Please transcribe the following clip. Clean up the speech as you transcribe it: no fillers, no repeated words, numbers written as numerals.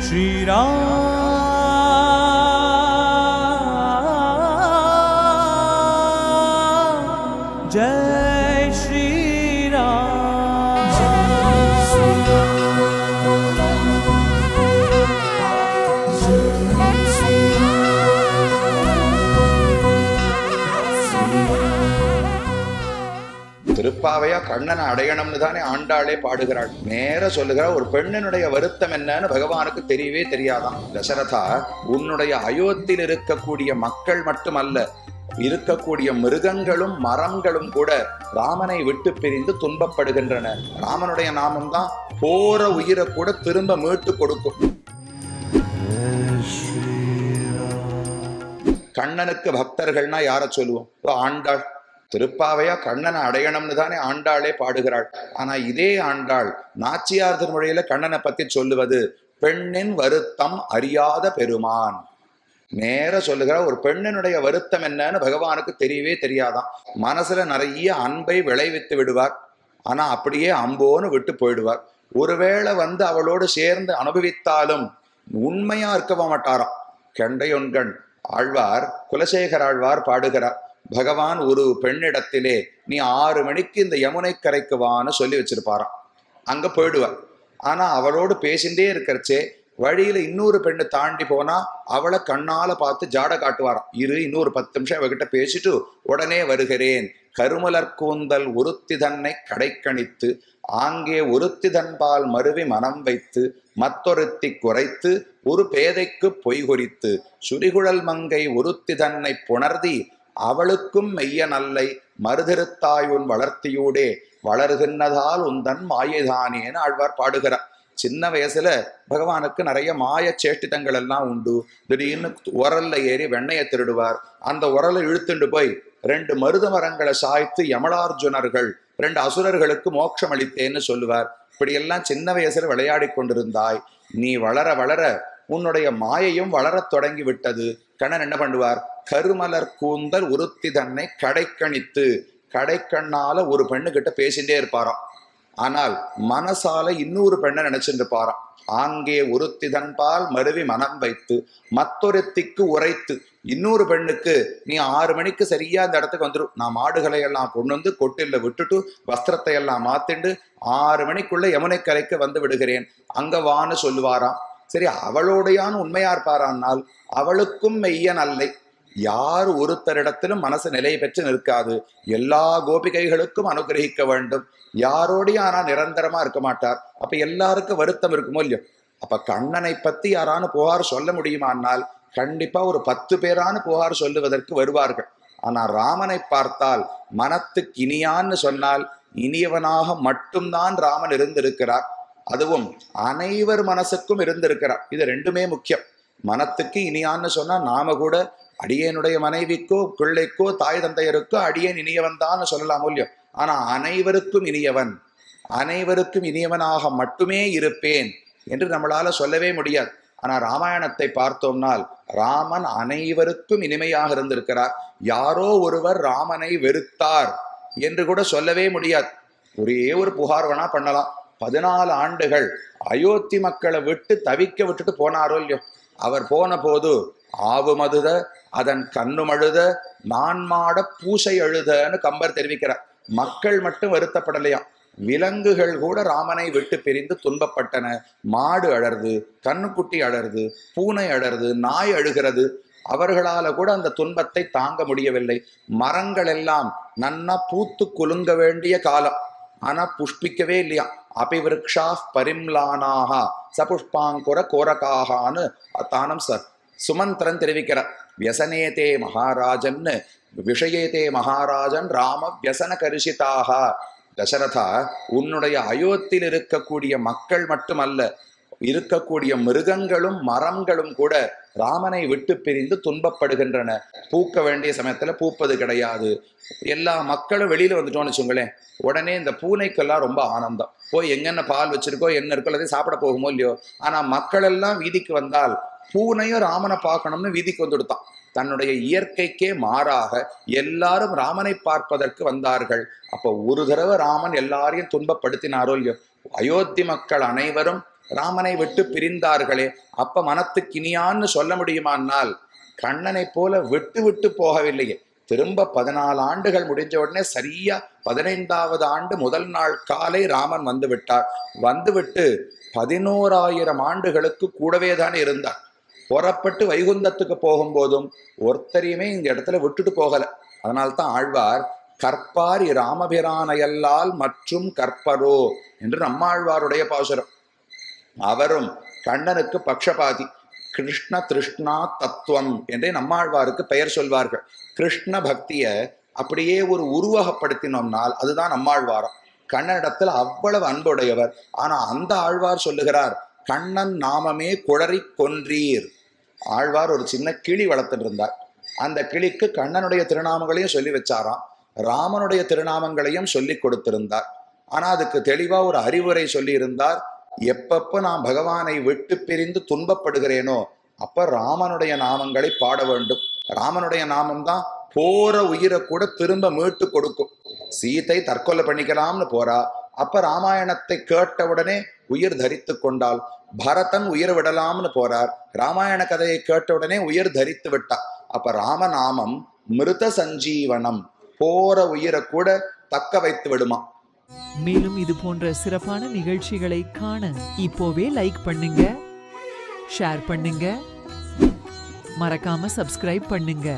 Shri Ram Jai Shri Ram Jai Shri திருப்பாவையா கண்ணனை அடையணும்னு தானே ஆண்டாளே பாடுகிறாள். நேர சொல்லுகிற ஒரு பெண்ணினுடைய வருத்தம் என்னன்னு பகவானுக்கு தெரியவே தெரியாதான். தசரதா, உன்னுடைய அயோத்தியில் இருக்கக்கூடிய மக்கள் மட்டுமல்ல, இருக்கக்கூடிய மிருகங்களும் மரங்களும் கூட ராமனை விட்டு பிரிந்து துன்பப்படுகின்றன. ராமனுடைய நாமம் தான் போற உயிரை கூட திரும்ப மீட்டு கொடுக்கும். கண்ணனுக்கு பக்தர்கள்னா யார சொல்லுவோம்? ஆண்டாள். திருப்பாவையா கண்ணனை அடையணும்னு தானே ஆண்டாளே பாடுகிறாள். ஆனா இதே ஆண்டாள் நாச்சியார் திருமொழியில கண்ணனை பத்தி சொல்லுவது பெண்ணின் வருத்தம் அறியாத பெருமான். நேர சொல்லுகிற ஒரு பெண்ணினுடைய வருத்தம் என்னன்னு பகவானுக்கு தெரியவே தெரியாதான். மனசுல நிறைய அன்பை விளைவித்து விடுவார். ஆனா அப்படியே அம்போன்னு விட்டு போயிடுவார். ஒருவேளை அவளோடு சேர்ந்து அனுபவித்தாலும் உண்மையா இருக்க மாட்டாராம். கெண்டையொன்கண் ஆழ்வார், குலசேகர ஆழ்வார் பாடுகிறார், பகவான் ஒரு பெண்ணிடத்திலே நீ 6 மணிக்கு இந்த யமுனை கரைக்கு வான்னு சொல்லி வச்சிருப்பாராம். அங்க போயிடுவார். ஆனா அவளோடு பேசிண்டே இருக்கிறச்சே வழியில இன்னொரு பெண்ணை தாண்டி போனா அவளை கண்ணால பார்த்து ஜாட காட்டுவாராம். இன்னொரு 10 நிமிஷம் அவகிட்ட பேசிட்டு உடனே வருகிறேன். கருமலர் கூந்தல் ஒருத்தி தன்னை கடைக்கணித்து ஆங்கே ஒருத்தி தன்பால் மருவி மனம் வைத்து மத்தொருத்தி குறைத்து ஒரு பேதைக்கு பொய் குறித்து சுரிகுழல் மங்கை ஒருத்தி தன்னை புணர்தி அவளுக்கும் மெய்ய நல்லை மறுதிருத்தாயுன் வளர்த்தியூடே வளர்கின்றதால் உந்தன் மாயதானேன்னு ஆழ்வார் பாடுகிறார். சின்ன வயசுல பகவானுக்கு நிறைய மாய சேஷ்டிதங்கள் எல்லாம் உண்டு. திடீர்னு உரல்ல ஏறி வெண்ணையை திருடுவார். அந்த உரலை இழுத்துண்டு போய் 2 மருத மரங்களை சாய்த்து யமலார்ஜுனர்கள் 2 அசுரர்களுக்கு மோட்சம் அளித்தேன்னு சொல்லுவார். இப்படியெல்லாம் சின்ன வயசுல விளையாடி கொண்டிருந்தாய். நீ வளர வளர உன்னுடைய மாயையும் வளரத் தொடங்கி விட்டது. கண்ணன் என்ன பண்ணுவார்? கருமலர் கூந்தல் உருத்தி தன்னை கடைக்கணித்து, கடைக்கண்ணால ஒரு பெண்ணுகிட்ட பேசிட்டே இருப்பாராம். ஆனால் மனசால இன்னொரு பெண்ணை நினைச்சுட்டு இருப்பாராம். ஆங்கே ஒருத்தி தன்பால் மருவி மனம் வைத்து மத்தொருத்திக்கு உரைத்து, இன்னொரு பெண்ணுக்கு நீ 6 மணிக்கு சரியா அந்த இடத்துக்கு வந்துடும், நான் மாடுகளை எல்லாம் கொண்டு வந்து கொட்டில விட்டுட்டு வஸ்திரத்தை எல்லாம் மாத்திண்டு 6 மணிக்குள்ள யமுனை கரைக்கு வந்து விடுகிறேன், அங்க வான்னு சொல்லுவாராம். சரி, அவளோடையான்னு உண்மையா இருப்பாரானால் அவளுக்கும் மெய்யன் அல்லை. யார் ஒருத்தரிடத்திலும் மனசு நிலை பெற்று நிற்காது. எல்லா கோபிகைகளுக்கும் அனுகிரகிக்க வேண்டும். யாரோடையும் ஆனா நிரந்தரமா இருக்க மாட்டார். அப்ப எல்லாருக்கும் வருத்தம் இருக்குமோ இல்லையோ? அப்ப கண்ணனை பத்தி யாரானு புகார் சொல்ல முடியுமானால் கண்டிப்பா ஒரு 10 பேரானு புகார் சொல்லுவதற்கு வருவார்கள். ஆனா ராமனை பார்த்தால் மனத்துக்கு இனியான்னு சொன்னால் இனியவனாக மட்டும்தான் ராமன் இருந்திருக்கிறார். அதுவும் அனைவர் மனசுக்கும் இருந்திருக்கிறார். இது 2மே முக்கியம். மனத்துக்கு இனியான்னு சொன்னா நாம கூட அடியனுடைய மனைவிக்கோ பிள்ளைக்கோ தாய் தந்தையருக்கோ அடியேன் இனியவன் தான் சொல்லலாம் இல்லையோ? ஆனா அனைவருக்கும் இனியவன், அனைவருக்கும் இனியவனாக மட்டுமே இருப்பேன் என்று நம்மளால சொல்லவே முடியாது. ஆனா ராமாயணத்தை பார்த்தோம்னால் ராமன் அனைவருக்கும் இனிமையாக இருந்திருக்கிறார். யாரோ ஒருவர் ராமனை வெறுத்தார் என்று கூட சொல்லவே முடியாது. ஒரே ஒரு புகார் வேணா பண்ணலாம். 14 ஆண்டுகள் அயோத்தி மக்களை விட்டு தவிக்க விட்டுட்டு போனாரோ இல்லையோ? அவர் போன போது ஆவு மதுத அதன் கண்ணுமழுத நான் மாட பூசை அழுதன்னு கம்பர் தெரிவிக்கிறார். மக்கள் மட்டும் வருத்தப்படலையாம், விலங்குகள் கூட ராமனை விட்டு பிரிந்து துன்பப்பட்டன. மாடு அழறது, கண்ணுக்குட்டி அழறது, பூனை அழறது, நாய் அழுகிறது. அவர்களால கூட அந்த துன்பத்தை தாங்க முடியவில்லை. மரங்கள் எல்லாம் நன்னா பூத்து குலுங்க வேண்டிய காலம், ஆனா புஷ்பிக்கவே இல்லையா. அபிவிருக்ஷா பரிம்லானாக சபுஷ்பாங்குர கோரகாகான்னு தானம் சார் சுமந்திரன் தெரிவிக்கிறார். வியசனேதே மகாராஜன் விஷயேதே மகாராஜன் ராம வியசன கரிசிதாக. தசரதா, உன்னுடைய அயோத்தியில் இருக்கக்கூடிய மக்கள் மட்டுமல்ல, இருக்கக்கூடிய மிருகங்களும் மரங்களும் கூட ராமனை விட்டு பிரிந்து துன்பப்படுகின்றன. பூக்க வேண்டிய சமயத்துல பூப்பது கிடையாது. எல்லா மக்களும் வெளியில வந்துட்டோம்னு வச்சுங்களேன், உடனே இந்த பூனைக்கெல்லாம் ரொம்ப ஆனந்தம். போய் எங்கென்ன பால் வச்சிருக்கோ என்ன இருக்கோ எல்லாத்தையும் சாப்பிட போகுமோ இல்லையோ? ஆனா மக்கள் எல்லாம் வீதிக்கு வந்தால் பூனையும் ராமனை பார்க்கணும்னு வீதிக்கு வந்துடுத்தான். தன்னுடைய இயற்கைக்கே மாறாக எல்லாரும் ராமனை பார்ப்பதற்கு வந்தார்கள். அப்போ ஒரு தடவை ராமன் எல்லாரையும் துன்பப்படுத்தினாரோ இல்லையோ? அயோத்தி மக்கள் அனைவரும் ராமனை விட்டு பிரிந்தார்களே, அப்ப மனத்துக்கு இனியான்னு சொல்ல முடியுமானால் கண்ணனை போல விட்டு விட்டு போகவில்லையே. திரும்ப 14 ஆண்டுகள் முடிஞ்ச உடனே சரியா 15வது ஆண்டு முதல் நாள் காலை ராமன் வந்து விட்டார். வந்துவிட்டு 11,000 ஆண்டுகளுக்கு கூடவே தானே இருந்தார். புறப்பட்டு வைகுந்தத்துக்கு போகும்போதும் ஒருத்தரையுமே இந்த இடத்துல விட்டுட்டு போகல. அதனால்தான் ஆழ்வார் கற்பார் ராமபிரானையல்லால் மற்றும் கற்பரோ என்று நம்மாழ்வாருடைய பாசுரம். அவரும் கண்ணனுக்கு பக்ஷபாதி. கிருஷ்ண திருஷ்ணா தத்துவம் என்றே நம்மாழ்வாருக்கு பெயர் சொல்வார்கள். கிருஷ்ண பக்திய அப்படியே ஒரு உருவகப்படுத்தினோம்னால் அதுதான் நம்மாழ்வாரம். கண்ணனிடத்தில் அவ்வளவு அன்புடையவர். ஆனா அந்த ஆழ்வார் சொல்லுகிறார், கண்ணன் நாமமே குழறி கொன்றீர். ஆழ்வார் ஒரு சின்ன கிளி வளர்த்துட்டு இருந்தார். அந்த கிளிக்கு கண்ணனுடைய திருநாமங்களையும் சொல்லி வச்சாராம், ராமனுடைய திருநாமங்களையும் சொல்லி கொடுத்திருந்தார். ஆனா அதுக்கு தெளிவா ஒரு அறிவுரை சொல்லி இருந்தார். எப்பப்ப நான் பகவானை விட்டு பிரிந்து துன்பப்படுகிறேனோ அப்ப ராமனுடைய நாமங்களை பாட வேண்டும். ராமனுடைய நாமம் தான் போற உயிரை கூட திரும்ப மீட்டு கொடுக்கும். சீதை தற்கொலை பண்ணிக்கலாம்னு போறா, அப்ப ராமாயணத்தை கேட்டவுடனே உயிர் தரித்து கொண்டாள். பரதன் உயிர் விடலாம்னு போறார், ராமாயண கதையை கேட்டவுடனே உயிர் தரித்து விட்டார். அப்ப ராமநாமம் மிருத சஞ்சீவனம், போற உயிரை கூட தக்க வைத்து விடுமா. மேலும் இது போன்ற சிறப்பான நிகழ்ச்சிகளை காண இப்போவே லைக் பண்ணுங்க, ஷேர் பண்ணுங்க, மறக்காம சப்ஸ்கிரைப் பண்ணுங்க.